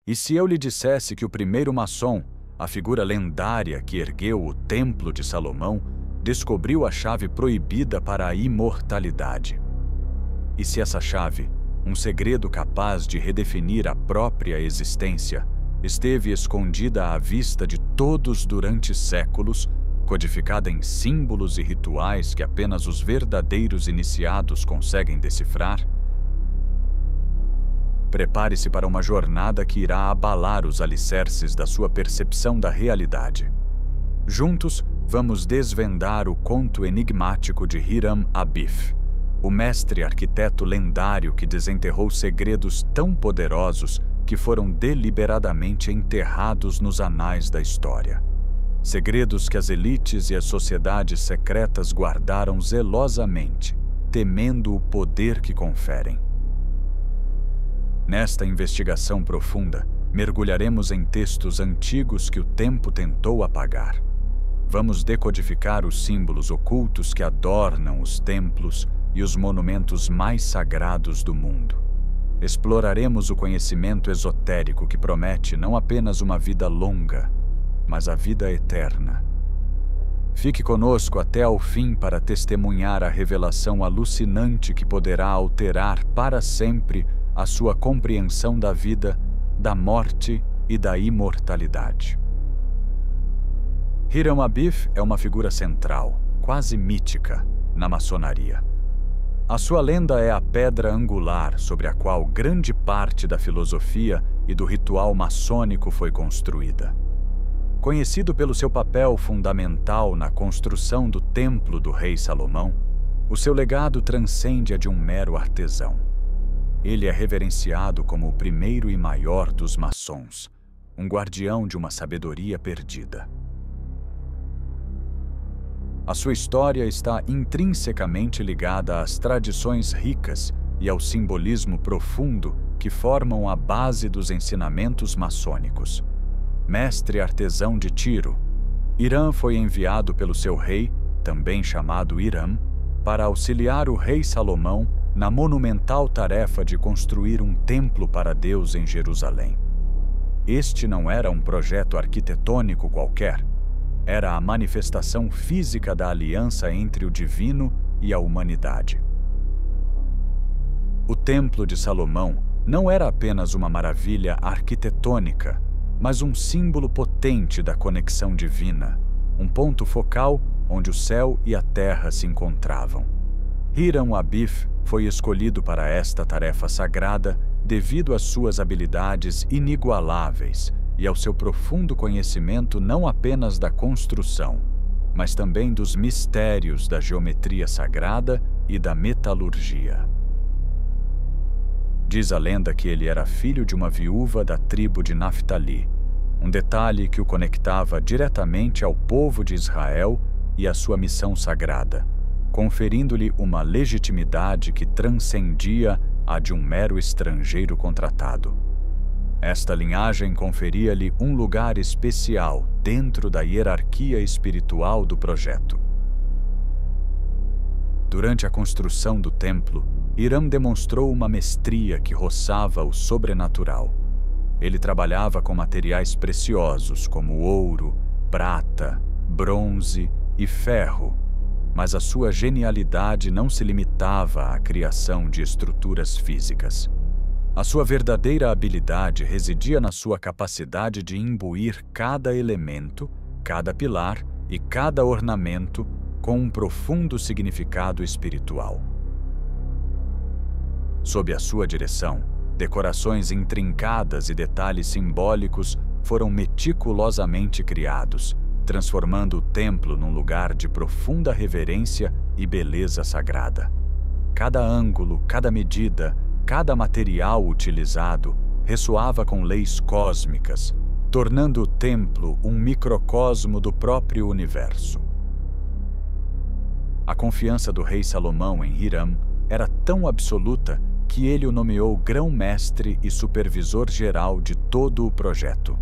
E se eu lhe dissesse que o primeiro maçom, a figura lendária que ergueu o Templo de Salomão, descobriu a chave proibida para a imortalidade? E se essa chave, um segredo capaz de redefinir a própria existência, esteve escondida à vista de todos durante séculos, codificada em símbolos e rituais que apenas os verdadeiros iniciados conseguem decifrar? Prepare-se para uma jornada que irá abalar os alicerces da sua percepção da realidade. Juntos, vamos desvendar o conto enigmático de Hiram Abif, o mestre arquiteto lendário que desenterrou segredos tão poderosos que foram deliberadamente enterrados nos anais da história. Segredos que as elites e as sociedades secretas guardaram zelosamente, temendo o poder que conferem. Nesta investigação profunda, mergulharemos em textos antigos que o tempo tentou apagar. Vamos decodificar os símbolos ocultos que adornam os templos e os monumentos mais sagrados do mundo. Exploraremos o conhecimento esotérico que promete não apenas uma vida longa, mas a vida eterna. Fique conosco até ao fim para testemunhar a revelação alucinante que poderá alterar para sempre a sua compreensão da vida, da morte e da imortalidade. Hiram Abif é uma figura central, quase mítica, na maçonaria. A sua lenda é a pedra angular sobre a qual grande parte da filosofia e do ritual maçônico foi construída. Conhecido pelo seu papel fundamental na construção do Templo do Rei Salomão, o seu legado transcende a de um mero artesão. Ele é reverenciado como o primeiro e maior dos maçons, um guardião de uma sabedoria perdida. A sua história está intrinsecamente ligada às tradições ricas e ao simbolismo profundo que formam a base dos ensinamentos maçônicos. Mestre artesão de Tiro, Hiram foi enviado pelo seu rei, também chamado Hiram, para auxiliar o rei Salomão na monumental tarefa de construir um templo para Deus em Jerusalém. Este não era um projeto arquitetônico qualquer, era a manifestação física da aliança entre o divino e a humanidade. O Templo de Salomão não era apenas uma maravilha arquitetônica, mas um símbolo potente da conexão divina, um ponto focal onde o céu e a terra se encontravam. Hiram Abif foi escolhido para esta tarefa sagrada devido às suas habilidades inigualáveis e ao seu profundo conhecimento não apenas da construção, mas também dos mistérios da geometria sagrada e da metalurgia. Diz a lenda que ele era filho de uma viúva da tribo de Naftali, um detalhe que o conectava diretamente ao povo de Israel e à sua missão sagrada, conferindo-lhe uma legitimidade que transcendia a de um mero estrangeiro contratado. Esta linhagem conferia-lhe um lugar especial dentro da hierarquia espiritual do projeto. Durante a construção do templo, Hiram demonstrou uma mestria que roçava o sobrenatural. Ele trabalhava com materiais preciosos como ouro, prata, bronze e ferro, mas a sua genialidade não se limitava à criação de estruturas físicas. A sua verdadeira habilidade residia na sua capacidade de imbuir cada elemento, cada pilar e cada ornamento com um profundo significado espiritual. Sob a sua direção, decorações intrincadas e detalhes simbólicos foram meticulosamente criados, transformando o templo num lugar de profunda reverência e beleza sagrada. Cada ângulo, cada medida, cada material utilizado ressoava com leis cósmicas, tornando o templo um microcosmo do próprio universo. A confiança do rei Salomão em Hiram era tão absoluta que ele o nomeou grão-mestre e supervisor geral de todo o projeto.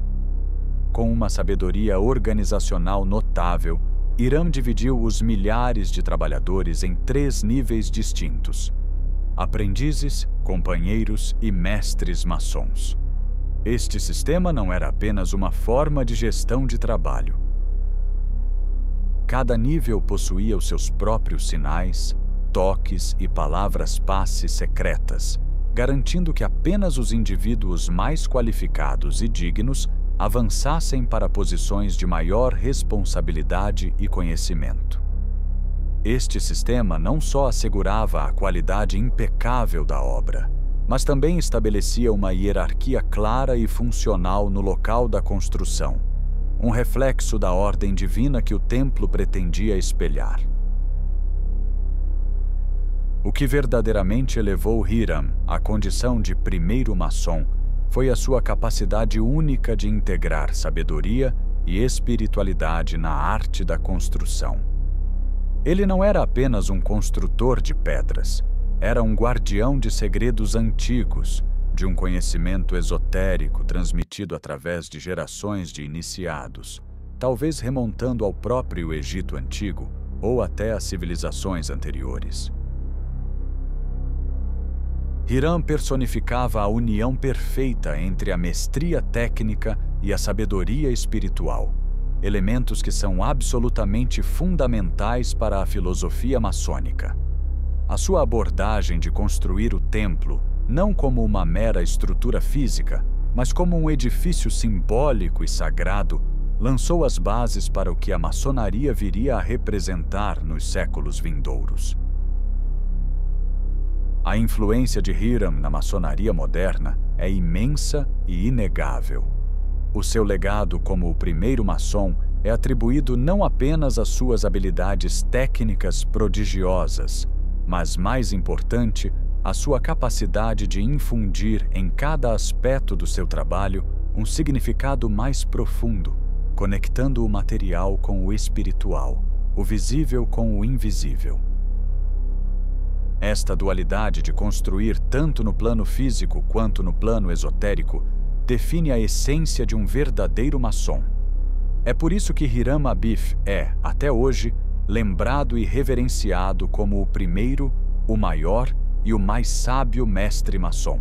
Com uma sabedoria organizacional notável, Hiram dividiu os milhares de trabalhadores em 3 níveis distintos: aprendizes, companheiros e mestres maçons. Este sistema não era apenas uma forma de gestão de trabalho. Cada nível possuía os seus próprios sinais, toques e palavras-passe secretas, garantindo que apenas os indivíduos mais qualificados e dignos avançassem para posições de maior responsabilidade e conhecimento. Este sistema não só assegurava a qualidade impecável da obra, mas também estabelecia uma hierarquia clara e funcional no local da construção, um reflexo da ordem divina que o templo pretendia espelhar. O que verdadeiramente elevou Hiram à condição de primeiro maçom foi a sua capacidade única de integrar sabedoria e espiritualidade na arte da construção. Ele não era apenas um construtor de pedras, era um guardião de segredos antigos, de um conhecimento esotérico transmitido através de gerações de iniciados, talvez remontando ao próprio Egito Antigo ou até às civilizações anteriores. Hiram personificava a união perfeita entre a mestria técnica e a sabedoria espiritual, elementos que são absolutamente fundamentais para a filosofia maçônica. A sua abordagem de construir o templo não como uma mera estrutura física, mas como um edifício simbólico e sagrado, lançou as bases para o que a maçonaria viria a representar nos séculos vindouros. A influência de Hiram na maçonaria moderna é imensa e inegável. O seu legado como o primeiro maçom é atribuído não apenas às suas habilidades técnicas prodigiosas, mas, mais importante, à sua capacidade de infundir em cada aspecto do seu trabalho um significado mais profundo, conectando o material com o espiritual, o visível com o invisível. Esta dualidade de construir tanto no plano físico quanto no plano esotérico define a essência de um verdadeiro maçom. É por isso que Hiram Abif é, até hoje, lembrado e reverenciado como o primeiro, o maior e o mais sábio mestre maçom.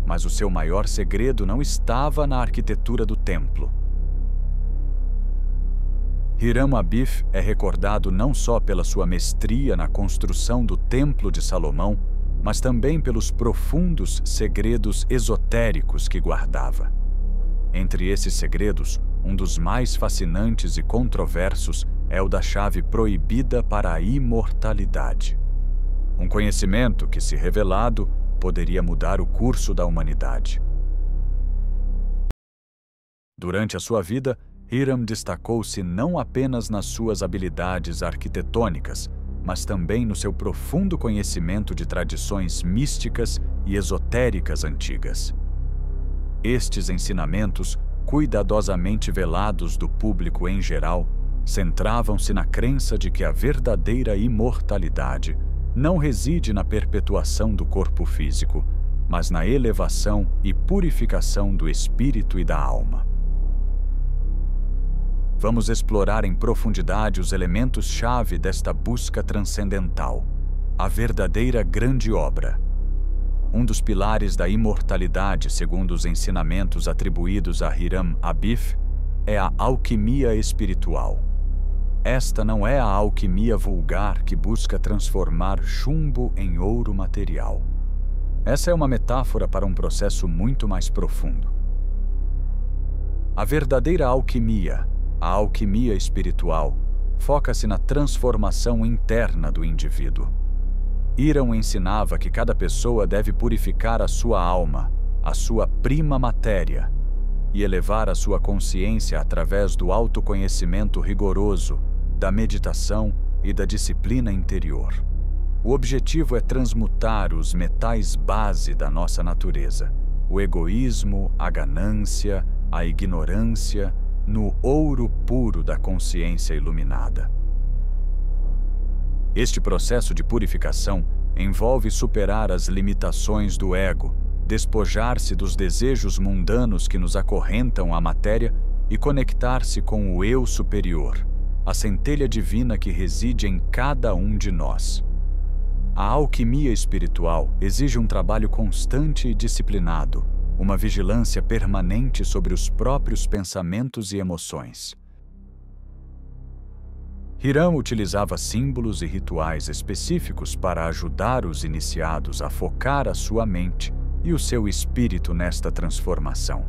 Mas o seu maior segredo não estava na arquitetura do templo. Hiram Abif é recordado não só pela sua mestria na construção do Templo de Salomão, mas também pelos profundos segredos esotéricos que guardava. Entre esses segredos, um dos mais fascinantes e controversos é o da chave proibida para a imortalidade. Um conhecimento que, se revelado, poderia mudar o curso da humanidade. Durante a sua vida, Hiram destacou-se não apenas nas suas habilidades arquitetônicas, mas também no seu profundo conhecimento de tradições místicas e esotéricas antigas. Estes ensinamentos, cuidadosamente velados do público em geral, centravam-se na crença de que a verdadeira imortalidade não reside na perpetuação do corpo físico, mas na elevação e purificação do espírito e da alma. Vamos explorar em profundidade os elementos-chave desta busca transcendental, a verdadeira grande obra. Um dos pilares da imortalidade, segundo os ensinamentos atribuídos a Hiram Abif, é a alquimia espiritual. Esta não é a alquimia vulgar que busca transformar chumbo em ouro material. Essa é uma metáfora para um processo muito mais profundo. A verdadeira alquimia, a alquimia espiritual, foca-se na transformação interna do indivíduo. Hiram ensinava que cada pessoa deve purificar a sua alma, a sua prima matéria, e elevar a sua consciência através do autoconhecimento rigoroso, da meditação e da disciplina interior. O objetivo é transmutar os metais base da nossa natureza, o egoísmo, a ganância, a ignorância, no ouro puro da consciência iluminada. Este processo de purificação envolve superar as limitações do ego, despojar-se dos desejos mundanos que nos acorrentam à matéria e conectar-se com o eu superior, a centelha divina que reside em cada um de nós. A alquimia espiritual exige um trabalho constante e disciplinado, uma vigilância permanente sobre os próprios pensamentos e emoções. Hiram utilizava símbolos e rituais específicos para ajudar os iniciados a focar a sua mente e o seu espírito nesta transformação.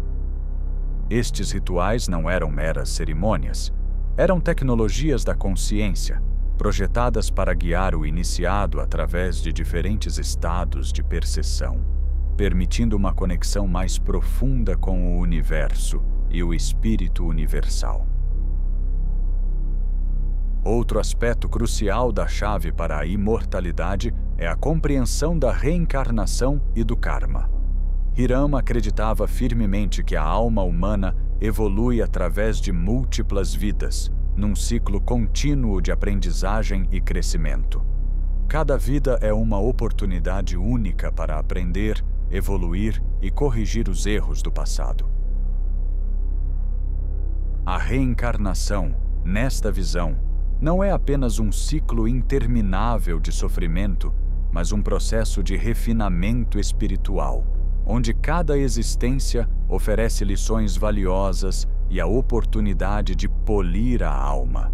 Estes rituais não eram meras cerimônias, eram tecnologias da consciência, projetadas para guiar o iniciado através de diferentes estados de percepção, permitindo uma conexão mais profunda com o universo e o espírito universal. Outro aspecto crucial da chave para a imortalidade é a compreensão da reencarnação e do karma. Hiram acreditava firmemente que a alma humana evolui através de múltiplas vidas, num ciclo contínuo de aprendizagem e crescimento. Cada vida é uma oportunidade única para aprender, evoluir e corrigir os erros do passado. A reencarnação, nesta visão, não é apenas um ciclo interminável de sofrimento, mas um processo de refinamento espiritual, onde cada existência oferece lições valiosas e a oportunidade de polir a alma.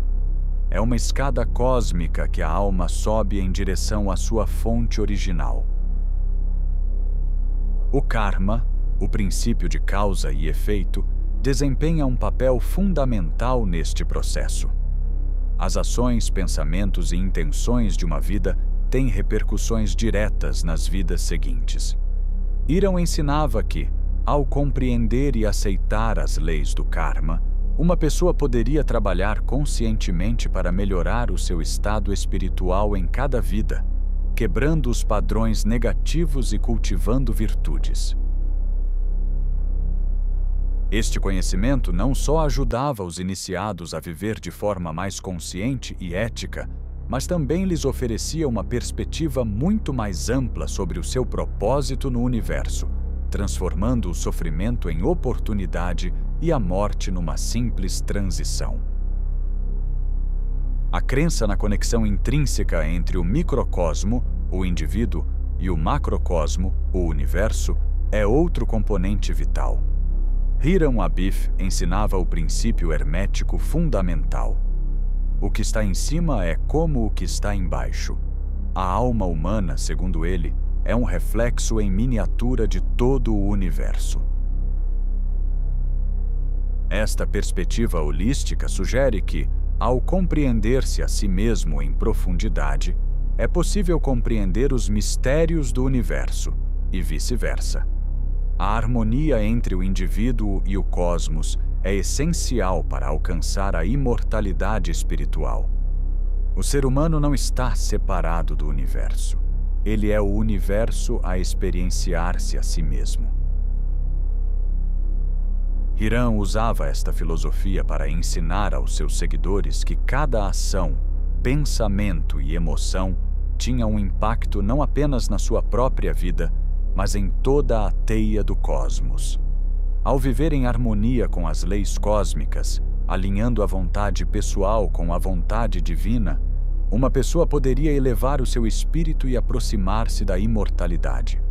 É uma escada cósmica que a alma sobe em direção à sua fonte original. O karma, o princípio de causa e efeito, desempenha um papel fundamental neste processo. As ações, pensamentos e intenções de uma vida têm repercussões diretas nas vidas seguintes. Hiram ensinava que, ao compreender e aceitar as leis do karma, uma pessoa poderia trabalhar conscientemente para melhorar o seu estado espiritual em cada vida, quebrando os padrões negativos e cultivando virtudes. Este conhecimento não só ajudava os iniciados a viver de forma mais consciente e ética, mas também lhes oferecia uma perspectiva muito mais ampla sobre o seu propósito no universo, transformando o sofrimento em oportunidade e a morte numa simples transição. A crença na conexão intrínseca entre o microcosmo, o indivíduo, e o macrocosmo, o universo, é outro componente vital. Hiram Abif ensinava o princípio hermético fundamental. O que está em cima é como o que está embaixo. A alma humana, segundo ele, é um reflexo em miniatura de todo o universo. Esta perspectiva holística sugere que, ao compreender-se a si mesmo em profundidade, é possível compreender os mistérios do universo, e vice-versa. A harmonia entre o indivíduo e o cosmos é essencial para alcançar a imortalidade espiritual. O ser humano não está separado do universo. Ele é o universo a experienciar-se a si mesmo. Hiram usava esta filosofia para ensinar aos seus seguidores que cada ação, pensamento e emoção tinha um impacto não apenas na sua própria vida, mas em toda a teia do cosmos. Ao viver em harmonia com as leis cósmicas, alinhando a vontade pessoal com a vontade divina, uma pessoa poderia elevar o seu espírito e aproximar-se da imortalidade.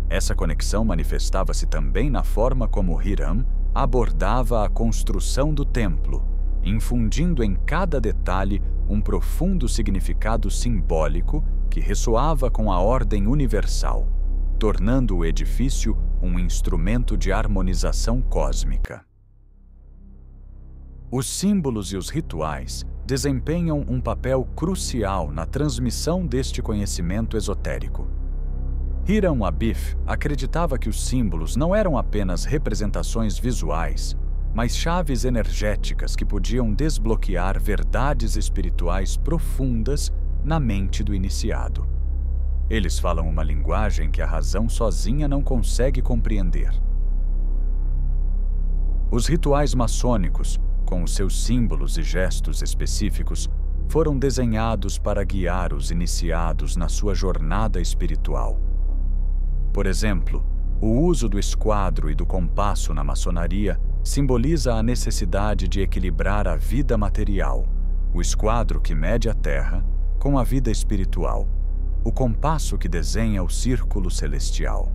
Essa conexão manifestava-se também na forma como Hiram abordava a construção do templo, infundindo em cada detalhe um profundo significado simbólico que ressoava com a ordem universal, tornando o edifício um instrumento de harmonização cósmica. Os símbolos e os rituais desempenham um papel crucial na transmissão deste conhecimento esotérico. Hiram Abif acreditava que os símbolos não eram apenas representações visuais, mas chaves energéticas que podiam desbloquear verdades espirituais profundas na mente do iniciado. Eles falam uma linguagem que a razão sozinha não consegue compreender. Os rituais maçônicos, com os seus símbolos e gestos específicos, foram desenhados para guiar os iniciados na sua jornada espiritual. Por exemplo, o uso do esquadro e do compasso na maçonaria simboliza a necessidade de equilibrar a vida material, o esquadro que mede a terra, com a vida espiritual, o compasso que desenha o círculo celestial.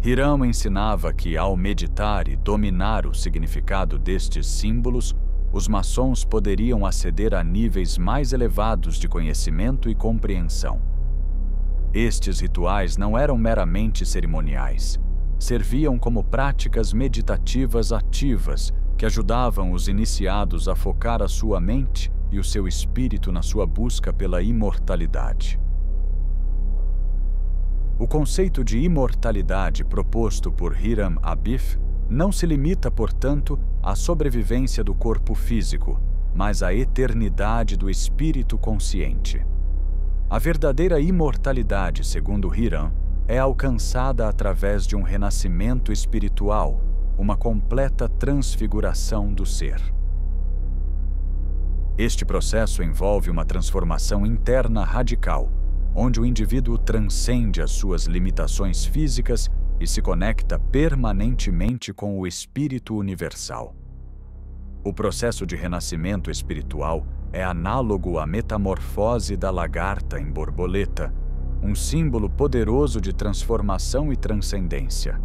Hiram ensinava que, ao meditar e dominar o significado destes símbolos, os maçons poderiam aceder a níveis mais elevados de conhecimento e compreensão. Estes rituais não eram meramente cerimoniais. Serviam como práticas meditativas ativas que ajudavam os iniciados a focar a sua mente e o seu espírito na sua busca pela imortalidade. O conceito de imortalidade proposto por Hiram Abif não se limita, portanto, à sobrevivência do corpo físico, mas à eternidade do espírito consciente. A verdadeira imortalidade, segundo Hiram, é alcançada através de um renascimento espiritual, uma completa transfiguração do ser. Este processo envolve uma transformação interna radical, onde o indivíduo transcende as suas limitações físicas e se conecta permanentemente com o Espírito Universal. O processo de renascimento espiritual é análogo à metamorfose da lagarta em borboleta, um símbolo poderoso de transformação e transcendência.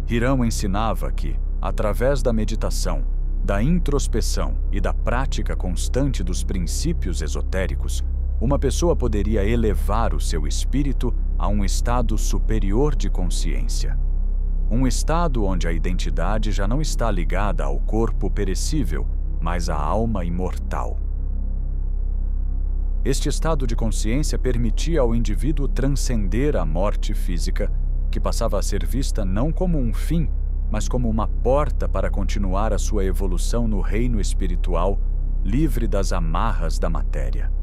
Hiram ensinava que, através da meditação, da introspeção e da prática constante dos princípios esotéricos, uma pessoa poderia elevar o seu espírito a um estado superior de consciência. Um estado onde a identidade já não está ligada ao corpo perecível, mas à alma imortal. Este estado de consciência permitia ao indivíduo transcender a morte física, que passava a ser vista não como um fim, mas como uma porta para continuar a sua evolução no reino espiritual, livre das amarras da matéria.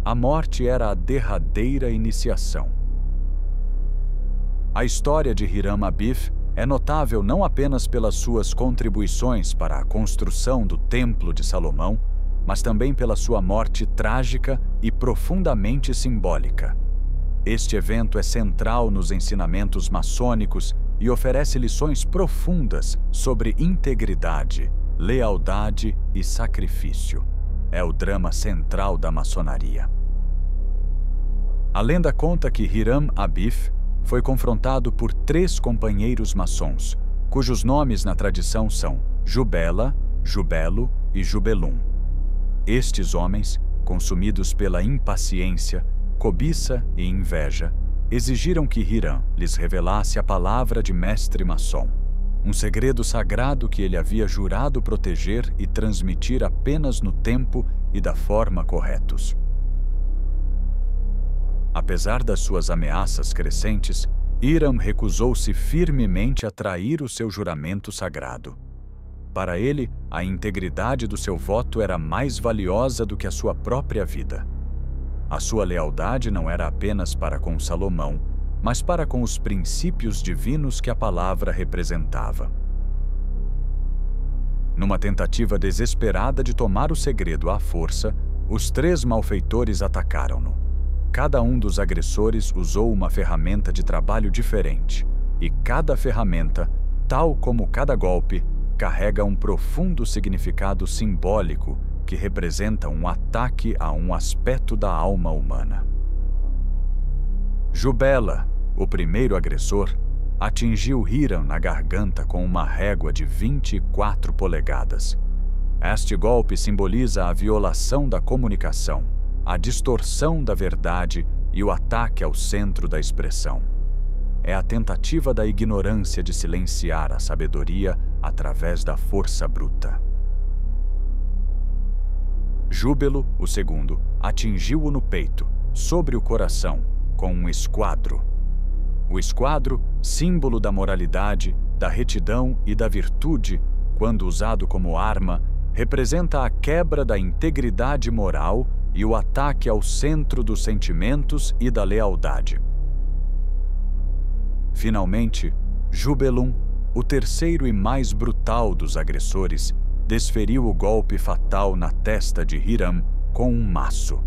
A morte era a derradeira iniciação. A história de Hiram Abif é notável não apenas pelas suas contribuições para a construção do Templo de Salomão, mas também pela sua morte trágica e profundamente simbólica. Este evento é central nos ensinamentos maçônicos e oferece lições profundas sobre integridade, lealdade e sacrifício. É o drama central da maçonaria. A lenda conta que Hiram Abif foi confrontado por 3 companheiros maçons, cujos nomes na tradição são Jubela, Jubelo e Jubelum. Estes homens, consumidos pela impaciência, cobiça e inveja, exigiram que Hiram lhes revelasse a palavra de mestre maçom, um segredo sagrado que ele havia jurado proteger e transmitir apenas no tempo e da forma corretos. Apesar das suas ameaças crescentes, Hiram recusou-se firmemente a trair o seu juramento sagrado. Para ele, a integridade do seu voto era mais valiosa do que a sua própria vida. A sua lealdade não era apenas para com Salomão, mas para com os princípios divinos que a palavra representava. Numa tentativa desesperada de tomar o segredo à força, os 3 malfeitores atacaram-no. Cada um dos agressores usou uma ferramenta de trabalho diferente, e cada ferramenta, tal como cada golpe, carrega um profundo significado simbólico que representa um ataque a um aspecto da alma humana. Jubela, o primeiro agressor, atingiu Hiram na garganta com uma régua de 24 polegadas. Este golpe simboliza a violação da comunicação, a distorção da verdade e o ataque ao centro da expressão. É a tentativa da ignorância de silenciar a sabedoria através da força bruta. Júbelo, o segundo, atingiu-o no peito, sobre o coração, com um esquadro. O esquadro, símbolo da moralidade, da retidão e da virtude, quando usado como arma, representa a quebra da integridade moral e o ataque ao centro dos sentimentos e da lealdade. Finalmente, Jubelum, o terceiro e mais brutal dos agressores, desferiu o golpe fatal na testa de Hiram com um maço.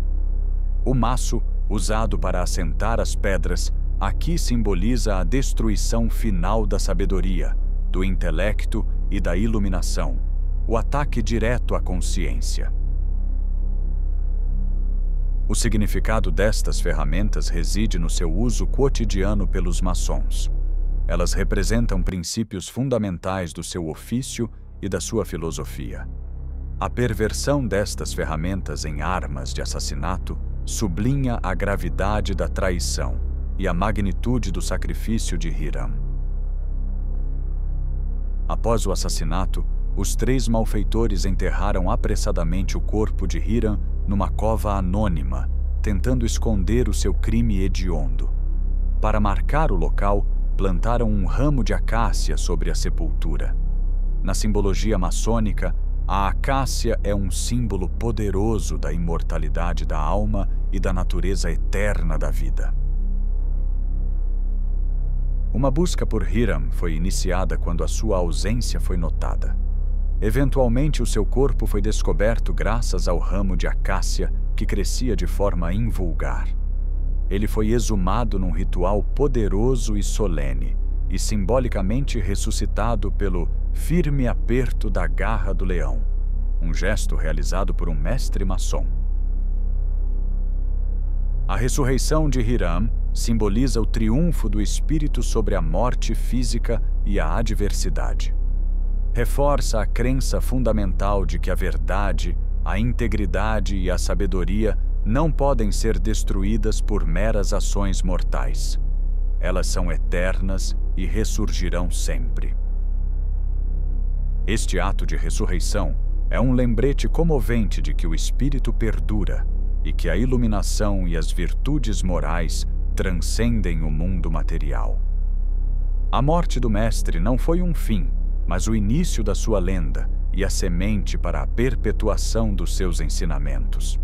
O maço, usado para assentar as pedras, aqui simboliza a destruição final da sabedoria, do intelecto e da iluminação, o ataque direto à consciência. O significado destas ferramentas reside no seu uso cotidiano pelos maçons. Elas representam princípios fundamentais do seu ofício e da sua filosofia. A perversão destas ferramentas em armas de assassinato sublinha a gravidade da traição e a magnitude do sacrifício de Hiram. Após o assassinato, os 3 malfeitores enterraram apressadamente o corpo de Hiram numa cova anônima, tentando esconder o seu crime hediondo. Para marcar o local, plantaram um ramo de acácia sobre a sepultura. Na simbologia maçônica, a acácia é um símbolo poderoso da imortalidade da alma e da natureza eterna da vida. Uma busca por Hiram foi iniciada quando a sua ausência foi notada. Eventualmente, o seu corpo foi descoberto graças ao ramo de acácia que crescia de forma invulgar. Ele foi exumado num ritual poderoso e solene e simbolicamente ressuscitado pelo firme aperto da garra do leão, um gesto realizado por um mestre maçom. A ressurreição de Hiram simboliza o triunfo do espírito sobre a morte física e a adversidade. Reforça a crença fundamental de que a verdade, a integridade e a sabedoria não podem ser destruídas por meras ações mortais. Elas são eternas e ressurgirão sempre. Este ato de ressurreição é um lembrete comovente de que o espírito perdura e que a iluminação e as virtudes morais transcendem o mundo material. A morte do mestre não foi um fim, mas o início da sua lenda e a semente para a perpetuação dos seus ensinamentos.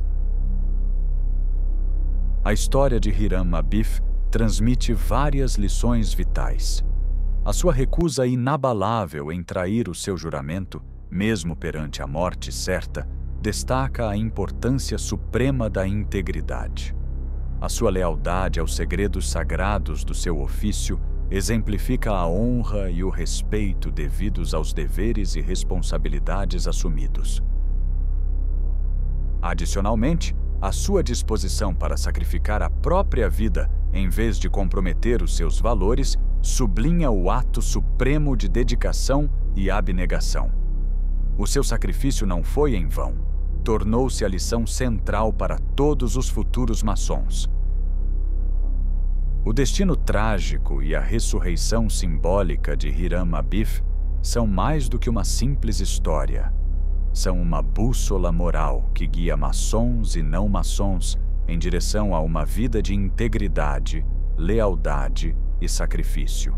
A história de Hiram Abif transmite várias lições vitais. A sua recusa inabalável em trair o seu juramento, mesmo perante a morte certa, destaca a importância suprema da integridade. A sua lealdade aos segredos sagrados do seu ofício exemplifica a honra e o respeito devidos aos deveres e responsabilidades assumidos. Adicionalmente, a sua disposição para sacrificar a própria vida em vez de comprometer os seus valores sublinha o ato supremo de dedicação e abnegação. O seu sacrifício não foi em vão. Tornou-se a lição central para todos os futuros maçons. O destino trágico e a ressurreição simbólica de Hiram Abif são mais do que uma simples história. São uma bússola moral que guia maçons e não maçons em direção a uma vida de integridade, lealdade e sacrifício.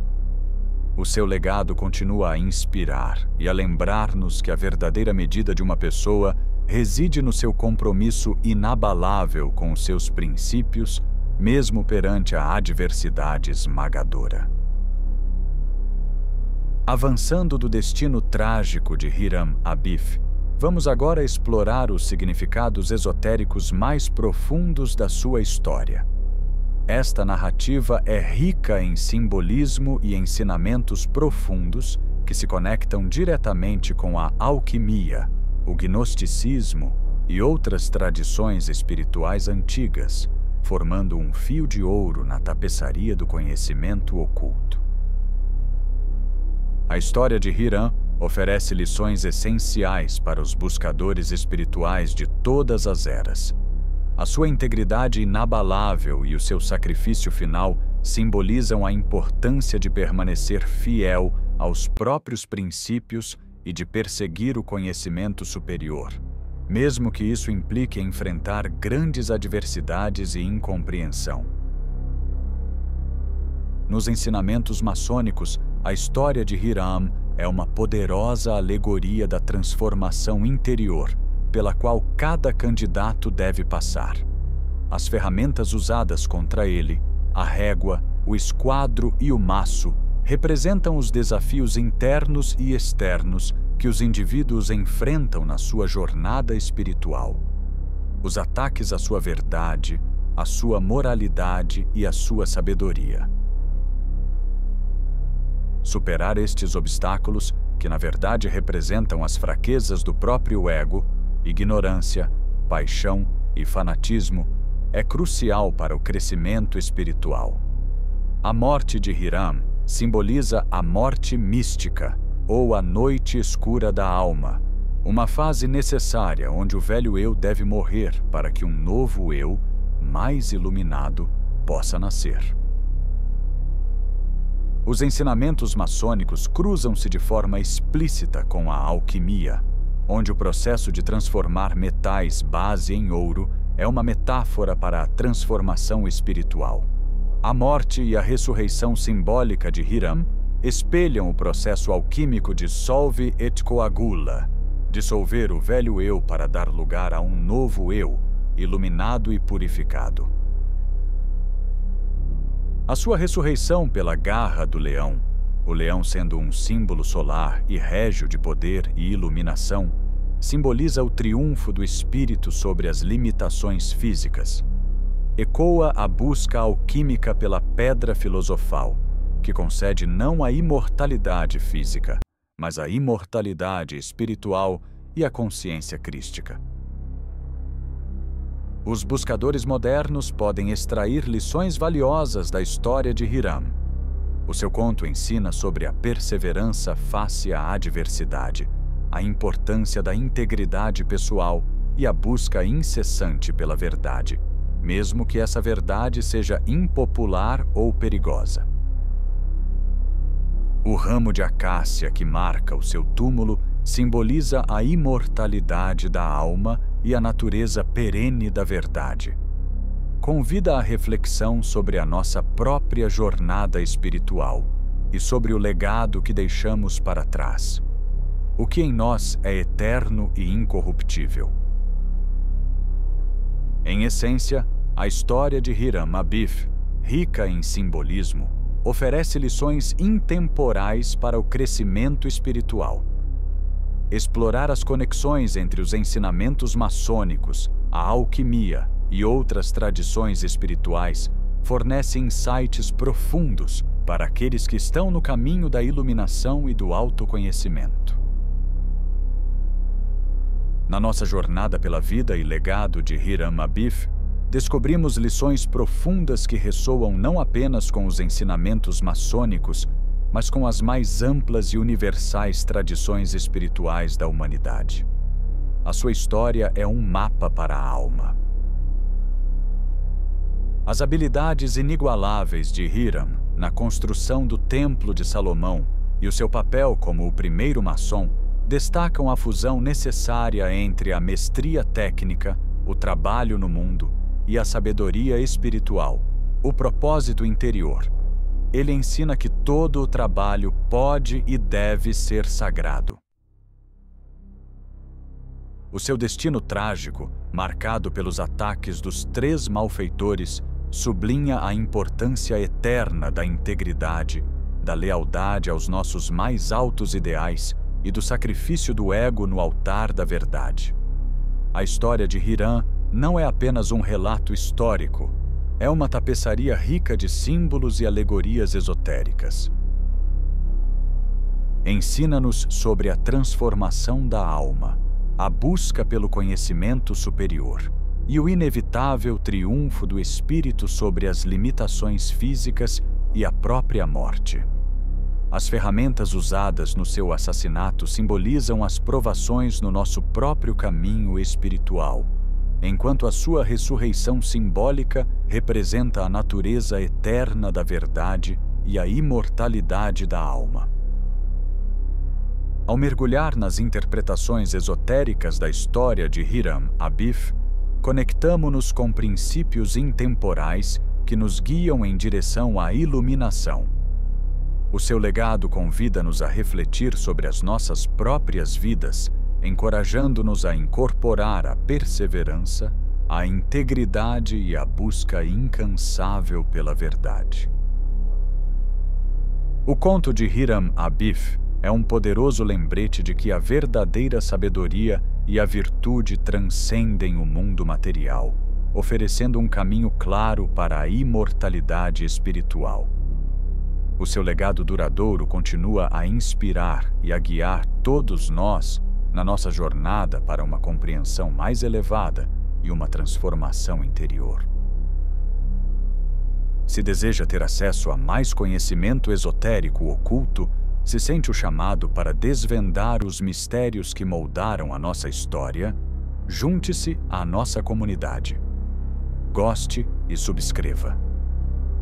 O seu legado continua a inspirar e a lembrar-nos que a verdadeira medida de uma pessoa reside no seu compromisso inabalável com os seus princípios, mesmo perante a adversidade esmagadora. Avançando do destino trágico de Hiram Abif, vamos agora explorar os significados esotéricos mais profundos da sua história. Esta narrativa é rica em simbolismo e ensinamentos profundos que se conectam diretamente com a alquimia, o gnosticismo e outras tradições espirituais antigas, formando um fio de ouro na tapeçaria do conhecimento oculto. A história de Hiram oferece lições essenciais para os buscadores espirituais de todas as eras. A sua integridade inabalável e o seu sacrifício final simbolizam a importância de permanecer fiel aos próprios princípios e de perseguir o conhecimento superior, mesmo que isso implique enfrentar grandes adversidades e incompreensão. Nos ensinamentos maçônicos, a história de Hiram é uma poderosa alegoria da transformação interior pela qual cada candidato deve passar. As ferramentas usadas contra ele, a régua, o esquadro e o maço, representam os desafios internos e externos que os indivíduos enfrentam na sua jornada espiritual. Os ataques à sua verdade, à sua moralidade e à sua sabedoria. Superar estes obstáculos, que na verdade representam as fraquezas do próprio ego, ignorância, paixão e fanatismo, é crucial para o crescimento espiritual. A morte de Hiram simboliza a morte mística, ou a noite escura da alma, uma fase necessária onde o velho eu deve morrer para que um novo eu, mais iluminado, possa nascer. Os ensinamentos maçônicos cruzam-se de forma explícita com a alquimia, onde o processo de transformar metais base em ouro é uma metáfora para a transformação espiritual. A morte e a ressurreição simbólica de Hiram espelham o processo alquímico de solve et coagula, dissolver o velho eu para dar lugar a um novo eu, iluminado e purificado. A sua ressurreição pela garra do leão, o leão sendo um símbolo solar e régio de poder e iluminação, simboliza o triunfo do espírito sobre as limitações físicas. Ecoa a busca alquímica pela pedra filosofal, que concede não a imortalidade física, mas a imortalidade espiritual e a consciência crística. Os buscadores modernos podem extrair lições valiosas da história de Hiram. O seu conto ensina sobre a perseverança face à adversidade, a importância da integridade pessoal e a busca incessante pela verdade, mesmo que essa verdade seja impopular ou perigosa. O ramo de acácia que marca o seu túmulo simboliza a imortalidade da alma e a natureza perene da verdade. Convida à reflexão sobre a nossa própria jornada espiritual e sobre o legado que deixamos para trás. O que em nós é eterno e incorruptível. Em essência, a história de Hiram Abif, rica em simbolismo, oferece lições intemporais para o crescimento espiritual. Explorar as conexões entre os ensinamentos maçônicos, a alquimia e outras tradições espirituais fornece insights profundos para aqueles que estão no caminho da iluminação e do autoconhecimento. Na nossa jornada pela vida e legado de Hiram Abif, descobrimos lições profundas que ressoam não apenas com os ensinamentos maçônicos, mas com as mais amplas e universais tradições espirituais da humanidade. A sua história é um mapa para a alma. As habilidades inigualáveis de Hiram na construção do Templo de Salomão e o seu papel como o primeiro maçom destacam a fusão necessária entre a mestria técnica, o trabalho no mundo e a sabedoria espiritual, o propósito interior. Ele ensina que todo o trabalho pode e deve ser sagrado. O seu destino trágico, marcado pelos ataques dos 3 malfeitores, sublinha a importância eterna da integridade, da lealdade aos nossos mais altos ideais e do sacrifício do ego no altar da verdade. A história de Hiram não é apenas um relato histórico, é uma tapeçaria rica de símbolos e alegorias esotéricas. Ensina-nos sobre a transformação da alma, a busca pelo conhecimento superior e o inevitável triunfo do espírito sobre as limitações físicas e a própria morte. As ferramentas usadas no seu assassinato simbolizam as provações no nosso próprio caminho espiritual, enquanto a sua ressurreição simbólica representa a natureza eterna da verdade e a imortalidade da alma. Ao mergulhar nas interpretações esotéricas da história de Hiram Abif, conectamo-nos com princípios intemporais que nos guiam em direção à iluminação. O seu legado convida-nos a refletir sobre as nossas próprias vidas, encorajando-nos a incorporar a perseverança, a integridade e a busca incansável pela verdade. O conto de Hiram Abif é um poderoso lembrete de que a verdadeira sabedoria e a virtude transcendem o mundo material, oferecendo um caminho claro para a imortalidade espiritual. O seu legado duradouro continua a inspirar e a guiar todos nós na nossa jornada para uma compreensão mais elevada e uma transformação interior. Se deseja ter acesso a mais conhecimento esotérico oculto, se sente o chamado para desvendar os mistérios que moldaram a nossa história, junte-se à nossa comunidade. Goste e subscreva.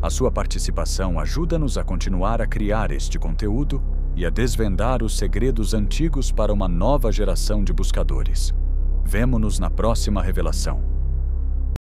A sua participação ajuda-nos a continuar a criar este conteúdo e a desvendar os segredos antigos para uma nova geração de buscadores. Vemo-nos na próxima revelação.